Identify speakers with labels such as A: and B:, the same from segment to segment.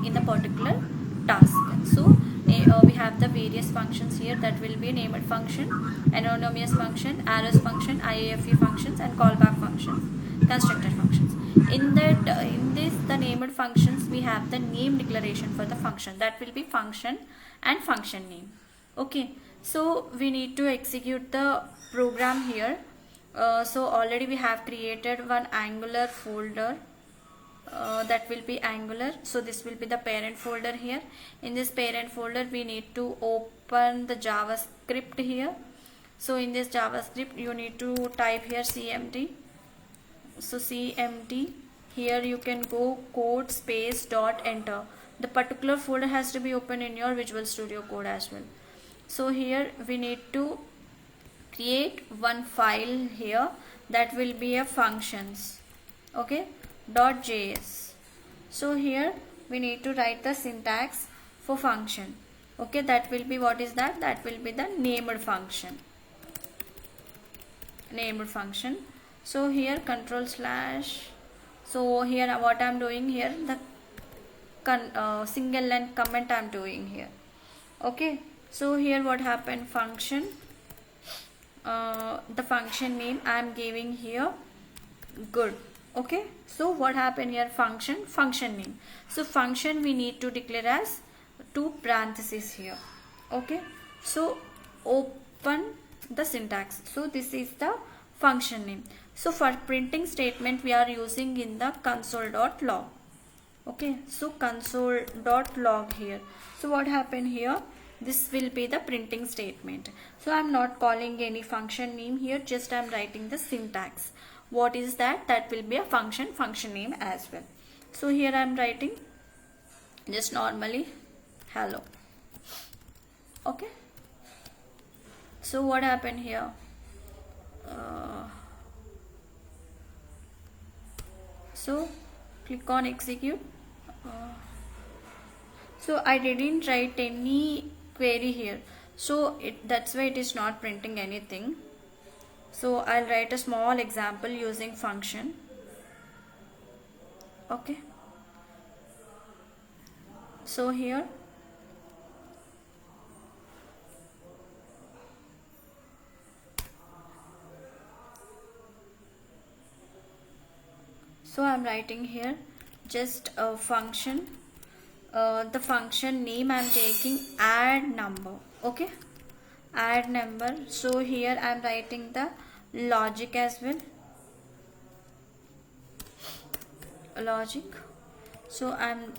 A: name in the particular task. So we have the various functions here, that will be named function, anonymous function, arrows function, IAFE functions, and callback functions, constructor functions. In this the named functions, we have the name declaration for the function, that will be function and function name. Okay, so we need to execute the program here. So already we have created one Angular folder, that will be Angular. So this will be the parent folder here. In this parent folder we need to open the JavaScript here. So in this JavaScript you need to type here cmd. So cmd, here you can go code space dot enter. The particular folder has to be open in your Visual Studio Code as well. So here we need to create one file here, that will be a functions, okay, .js. so here we need to write the syntax for function, okay, that will be, what is that, that will be the named function. So here control slash, so here what I am doing here, the single line comment I am doing here, okay. So here what happened, function, the function name I am giving here good, okay. So what happened here, function name. So function we need to declare as 2 parentheses here, okay. So open the syntax. So this is the function name. So for printing statement we are using in the console.log, okay. So console.log here. So what happened here, this will be the printing statement. So I am not calling any function name here, just I am writing the syntax. What is that, that will be a function name as well. So here I am writing just normally hello, okay. So what happened here, so click on execute. So I didn't write any query here, so that's why it is not printing anything. So I'll write a small example using function, okay. So here so I'm writing here just a function, the function name I'm taking add number, okay, add number. So here I'm writing the logic as well, logic. So I'm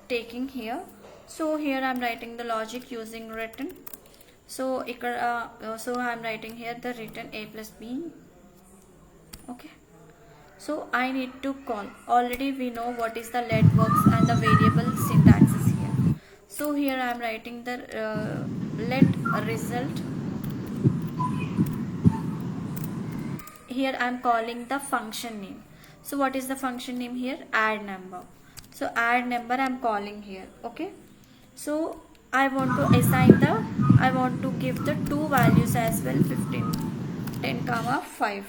A: taking here, so here I'm writing the logic using written. So so I'm writing here the written a plus b, okay. So I need to call, already we know what is the let works and the variable syntax is here. So here I am writing the let result. Here I am calling the function name. So what is the function name here, add number. So add number I am calling here, okay. So I want to assign the, I want to give the 2 values as well, 15, 10, 5.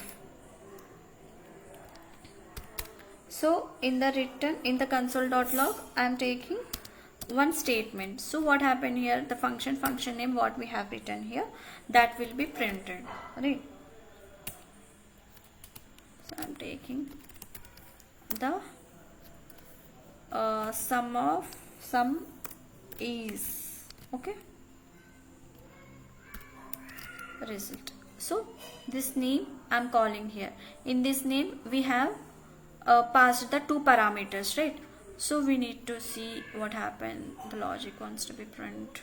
A: So in the return, in the console.log I am taking one statement. So what happened here, the function name what we have written here, that will be printed, right. So I am taking the sum is, okay, result. So this name I am calling here. In this name we have passed the 2 parameters, right. So we need to see what happened, the logic wants to be print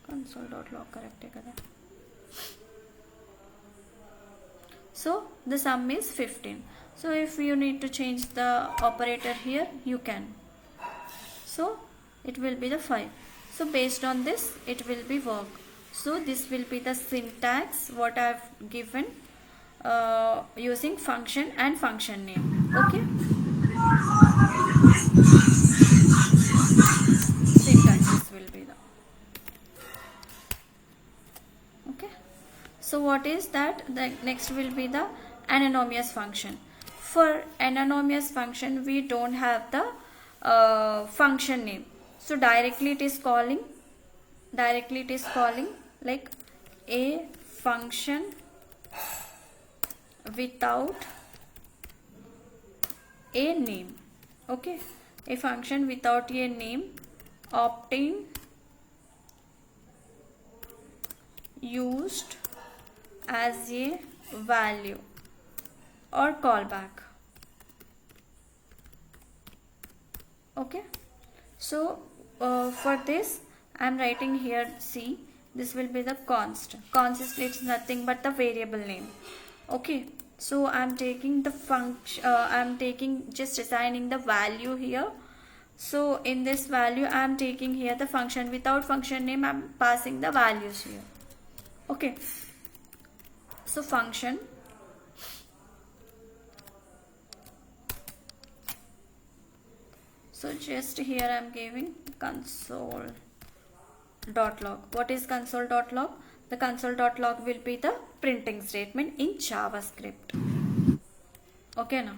A: console.log correct hai. So the sum is 15. So if you need to change the operator here, you can. So it will be the 5. So based on this it will be work. So this will be the syntax what I have given using function and function name, okay. Syntax will be the, okay. So what is that, the next will be the anonymous function. for anonymous function we don't have the function name, so directly it is calling like a function without a name. Okay, a function without a name obtain used as a value or callback. Okay, so for this I am writing here, see, this will be the const is nothing but the variable name. Okay, so I am taking the function, I am taking just assigning the value here. So in this value I am taking here the function without function name, I am passing the values here. Okay, so function so just here I am giving console.log. What is console.log? The console.log will be the printing statement in JavaScript. Okay now,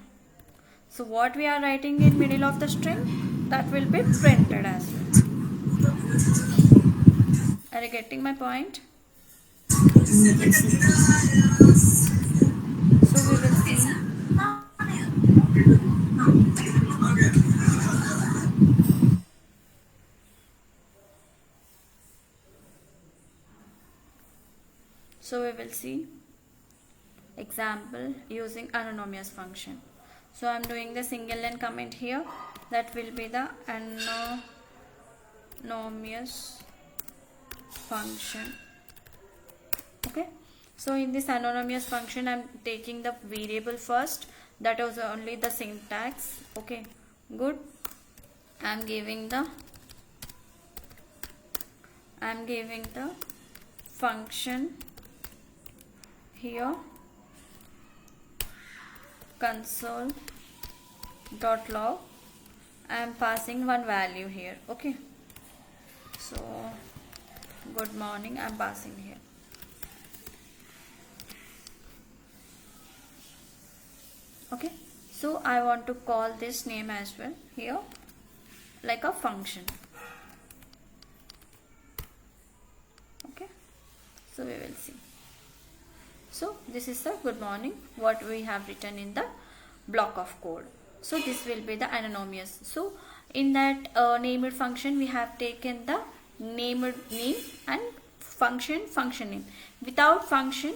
A: so what we are writing in middle of the string, that will be printed as well. Are you getting my point? So we will see. So we will see example using anonymous function. So I am doing the single line comment here, that will be the anonymous function. Okay, so in this anonymous function I am taking the variable first, that was only the syntax. Okay, good. I am giving the function here console.log. I am passing one value here. Okay, so good morning I am passing here. Okay, so I want to call this name as well here like a function. Okay, so we will see. So this is the good morning what we have written in the block of code. So this will be the anonymous. So in that named function we have taken the named name and function name. Without function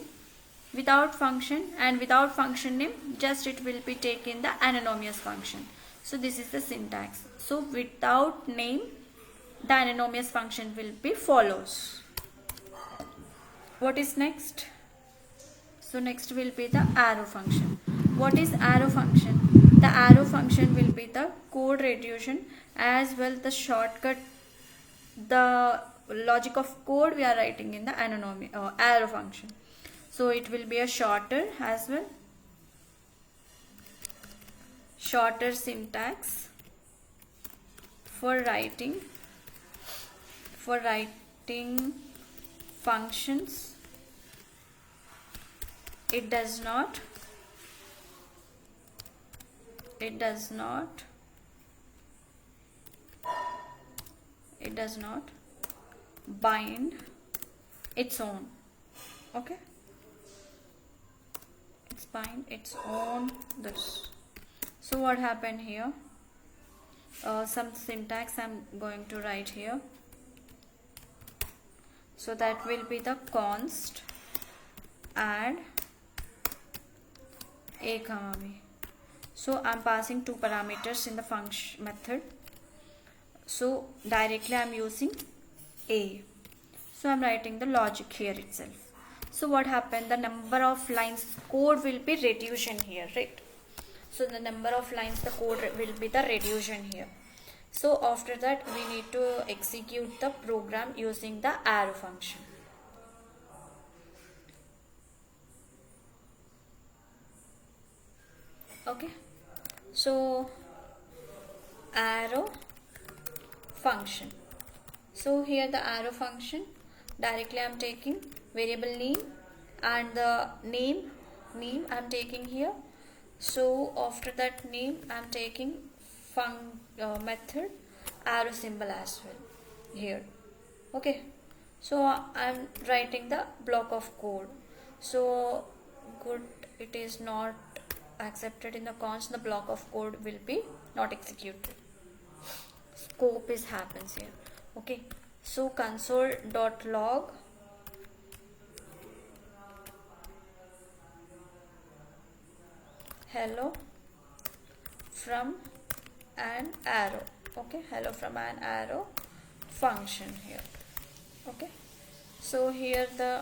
A: and without function name, just it will be taken the anonymous function. So this is the syntax. So without name, the anonymous function will be follows. What is next? So next will be the arrow function. What is arrow function? The arrow function will be the code reduction as well the shortcut, the logic of code we are writing in the arrow function. So it will be a shorter as well, shorter syntax for writing functions. It does not bind its own. Okay, it's bind its own this. So what happened here? Some syntax I'm going to write here. So that will be the const add a comma b. So I'm passing two parameters in the function method. So directly I'm using a. So I'm writing the logic here itself. So what happened? The number of lines code will be reduction here, right? So the number of lines the code will be the reduction here. So after that we need to execute the program using the arrow function. Okay, so arrow function. So here the arrow function, directly I am taking variable name and the name I am taking here. So after that name I'm taking method arrow symbol as well here. Okay, so I'm writing the block of code. So good, it is not accepted in the const, the block of code will be not executed. Scope is happens here. Okay, so console.log hello from an arrow. Okay, hello from an arrow function here. Okay, so here the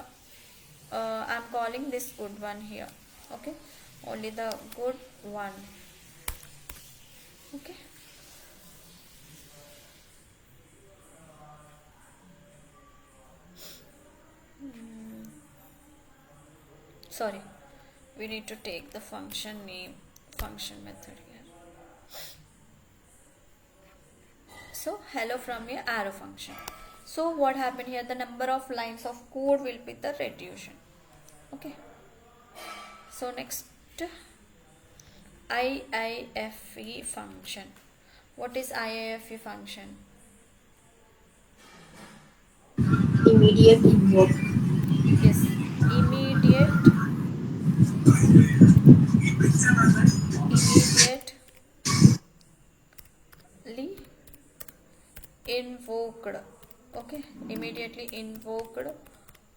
A: I'm calling this good one here. Okay, only the good one. Okay, sorry, we need to take the function name, function method here. So hello from your arrow function. So what happened here, the number of lines of code will be the reduction. Okay, so next IIFE function. What is IIFE function?
B: Immediate invoke.
A: Yes, immediately invoked. Okay, immediately invoked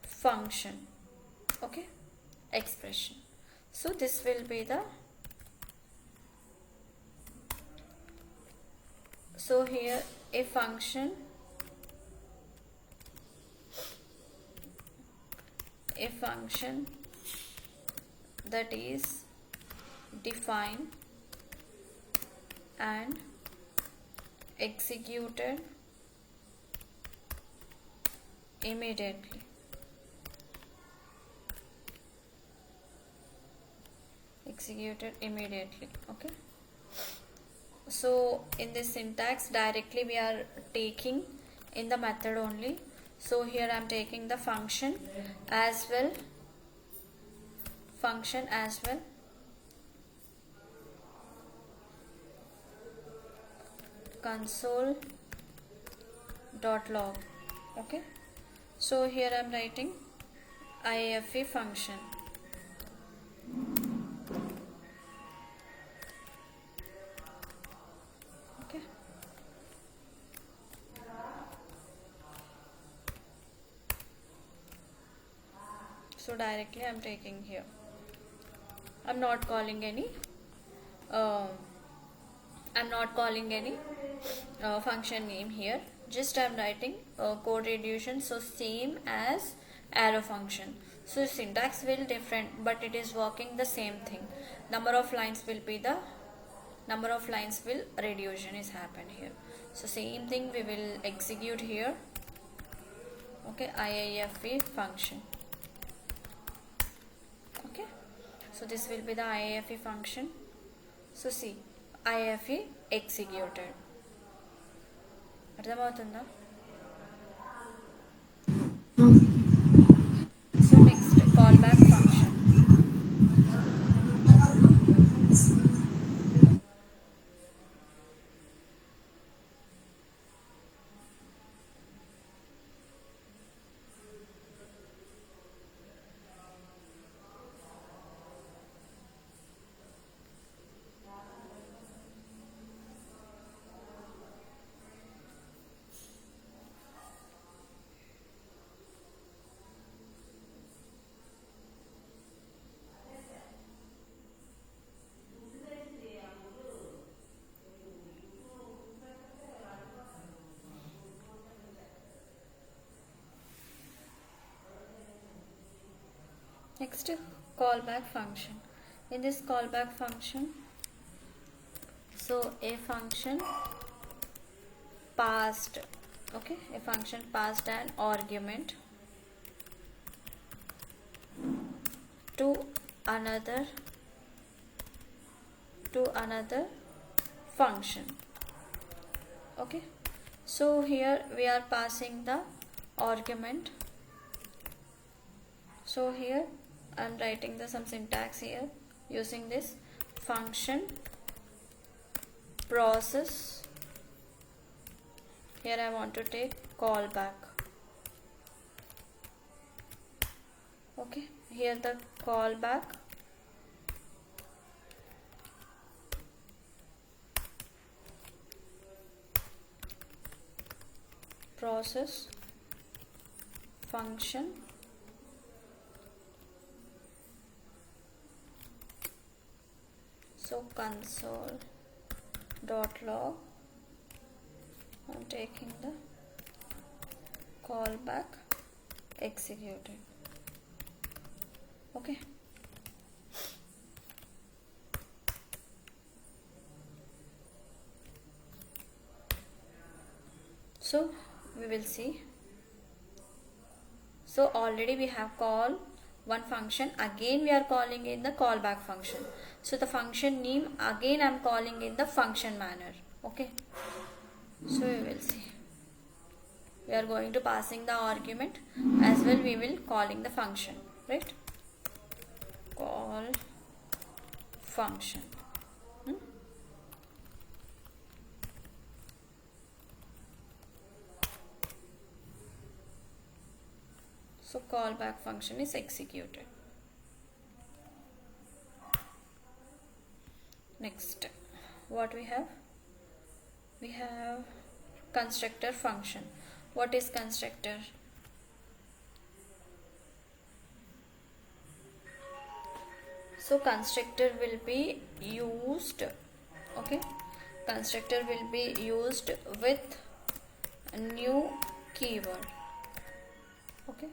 A: function. Okay, expression. So this will be the, so here a function, that is defined and executed immediately. Okay, so in this syntax directly we are taking in the method only. So here I am taking the function as well, console.log. Okay, so here I am writing IFE function. Okay, so directly I am taking here, I'm not calling any uh, function name here, just I'm writing code reduction, so same as arrow function. So syntax will different, but it is working the same thing. Number of lines will reduction is happen here. So same thing we will execute here. Okay, IIFE function. Okay, so this will be the IIFE function. So see, IIFE executed. అర్థమవుతుందా? So next callback function. Next callback function. In this callback function, so a function passed, okay, a function passed an argument to another function. Okay, so here we are passing the argument. So here I am writing the some syntax here using this function process. Here I want to take callback. Okay, here the callback process function so console dot log I'm taking the callback executed. Okay, so we will see. So already we have called one function, again we are calling in the callback function. So the function name again I am calling in the function manner. Okay, so we will see. We are going to passing the argument as well, we will calling the function, right? Call function. So callback function is executed. Next, what we have? We have constructor function. What is constructor? So constructor will be used, okay, constructor will be used with a new keyword, okay,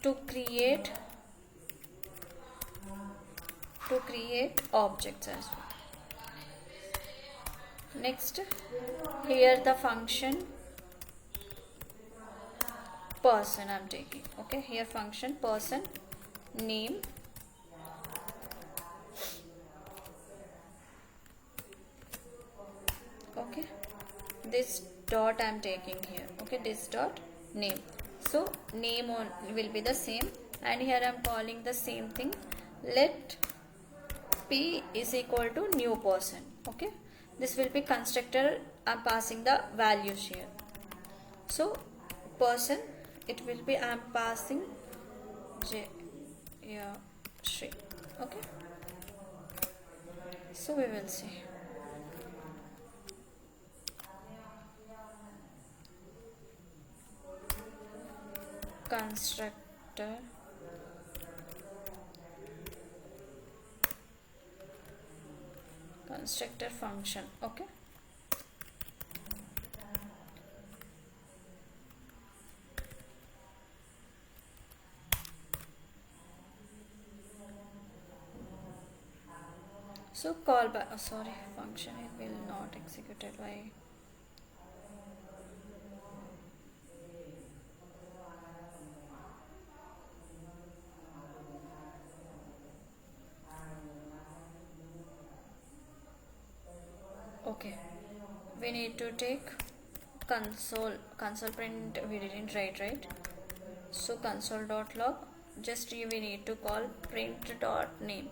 A: to create objects as well. Next, here the function person I'm taking. Okay, here function person name. Okay, this dot I'm taking here. Okay, this dot name. So name will be the same, and here I'm calling the same thing. Let P is equal to new person. Okay, this will be constructor. I'm passing the values here. So person, it will be I'm passing Shri. Okay, so we will see. Constructor function. Okay, so callback, function it will not executed. Why? Okay, we need to take console print. We didn't write, right? So console dot log, just we need to call print dot name.